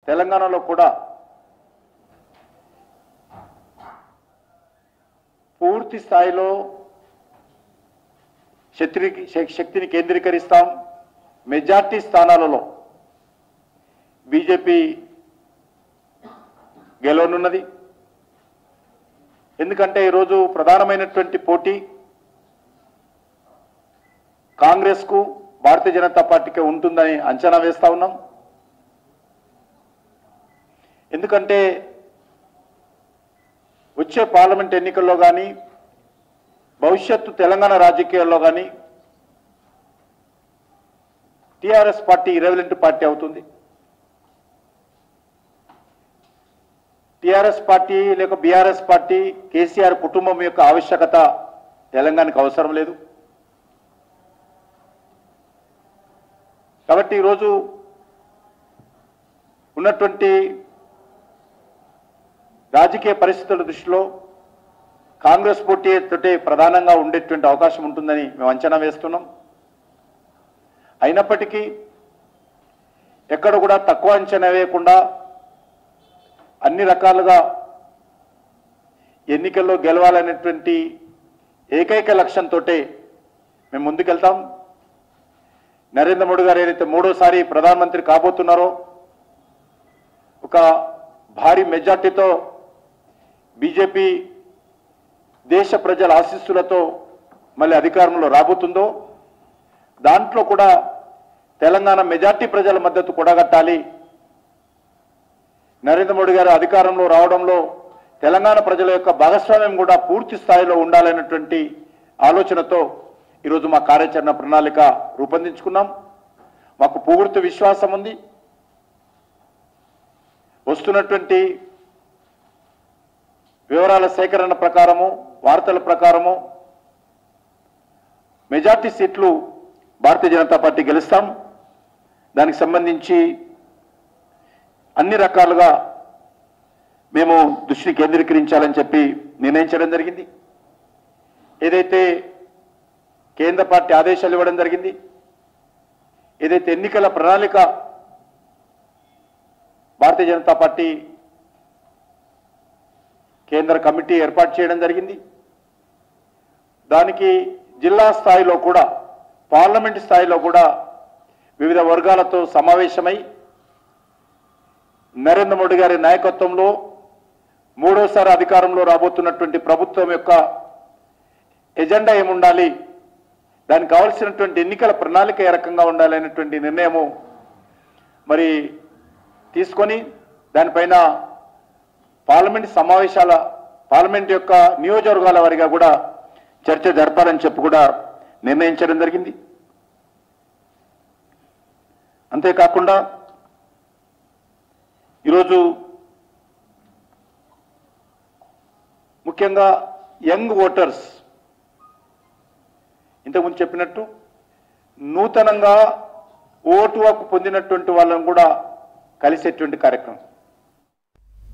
తెలంగాణలో కూడా పూర్తి స్థాయిలో శక్తిని కేంద్రీకరిస్తాం. మెజార్టీ స్థానాలలో బీజేపీ గెలవనున్నది. ఎందుకంటే ఈరోజు ప్రధానమైనటువంటి పోటీ కాంగ్రెస్కు భారతీయ జనతా పార్టీకి ఉంటుందని అంచనా వేస్తా ఉన్నాం. ఎందుకంటే వచ్చే పార్లమెంట్ ఎన్నికల్లో కానీ భవిష్యత్తు తెలంగాణ రాజకీయాల్లో కానీ టీఆర్ఎస్ పార్టీ ఇర్రెలెవెంట్ పార్టీ అవుతుంది. టీఆర్ఎస్ పార్టీ లేక బీఆర్ఎస్ పార్టీ కేసీఆర్ కుటుంబం యొక్క ఆవశ్యకత తెలంగాణకు అవసరం లేదు. కాబట్టి ఈరోజు ఉన్నటువంటి రాజకీయ పరిస్థితుల దృష్టిలో కాంగ్రెస్ పోటీ తోటే ప్రధానంగా ఉండేటువంటి అవకాశం ఉంటుందని మేము అంచనా వేస్తున్నాం. అయినప్పటికీ ఎక్కడ కూడా తక్కువ అంచనా వేయకుండా అన్ని రకాలుగా ఎన్నికల్లో గెలవాలనేటువంటి ఏకైక లక్ష్యంతో మేము ముందుకెళ్తాం. నరేంద్ర మోడీ గారు ఏదైతే మూడోసారి ప్రధానమంత్రి కాబోతున్నారో ఒక భారీ మెజార్టీతో బీజేపీ దేశ ప్రజల ఆశీస్సులతో మళ్ళీ అధికారంలో రాబోతుందో దాంట్లో కూడా తెలంగాణ మెజార్టీ ప్రజల మద్దతు కూడగట్టాలి. నరేంద్ర మోడీ గారు అధికారంలో రావడంలో తెలంగాణ ప్రజల యొక్క భాగస్వామ్యం కూడా పూర్తి స్థాయిలో ఉండాలనేటువంటి ఆలోచనతో ఈరోజు మా కార్యాచరణ ప్రణాళిక రూపొందించుకున్నాం. మాకు పూర్తి విశ్వాసం ఉంది. వస్తున్నటువంటి వివరాల సేకరణ ప్రకారము, వార్తల ప్రకారము మెజార్టీ సీట్లు భారతీయ జనతా పార్టీ గెలుస్తాం. దానికి సంబంధించి అన్ని రకాలుగా మేము దృష్టిని కేంద్రీకరించాలని చెప్పి నిర్ణయించడం జరిగింది. ఏదైతే కేంద్ర పార్టీ ఆదేశాలు ఇవ్వడం జరిగింది, ఏదైతే ఎన్నికల ప్రణాళిక భారతీయ జనతా పార్టీ కేంద్ర కమిటీ ఏర్పాటు చేయడం జరిగింది. దానికి జిల్లా స్థాయిలో కూడా పార్లమెంట్ స్థాయిలో కూడా వివిధ వర్గాలతో సమావేశమై నరేంద్ర మోడీ గారి నాయకత్వంలో మూడోసారి అధికారంలో రాబోతున్నటువంటి ప్రభుత్వం యొక్క ఎజెండా ఏముండాలి, దానికి కావాల్సినటువంటి ఎన్నికల ప్రణాళిక ఏ రకంగా ఉండాలి అనేటువంటి నిర్ణయము మరి తీసుకొని దానిపైన పార్లమెంట్ యొక్క నియోజకవర్గాల వారిగా కూడా చర్చ జరపాలని చెప్పి కూడా నిర్ణయించడం జరిగింది. అంతేకాకుండా ఈరోజు ముఖ్యంగా యంగ్ ఓటర్స్ ఇంతకుముందు చెప్పినట్టు నూతనంగా ఓటు హక్కు పొందినటువంటి వాళ్ళని కూడా కలిసేటువంటి కార్యక్రమం.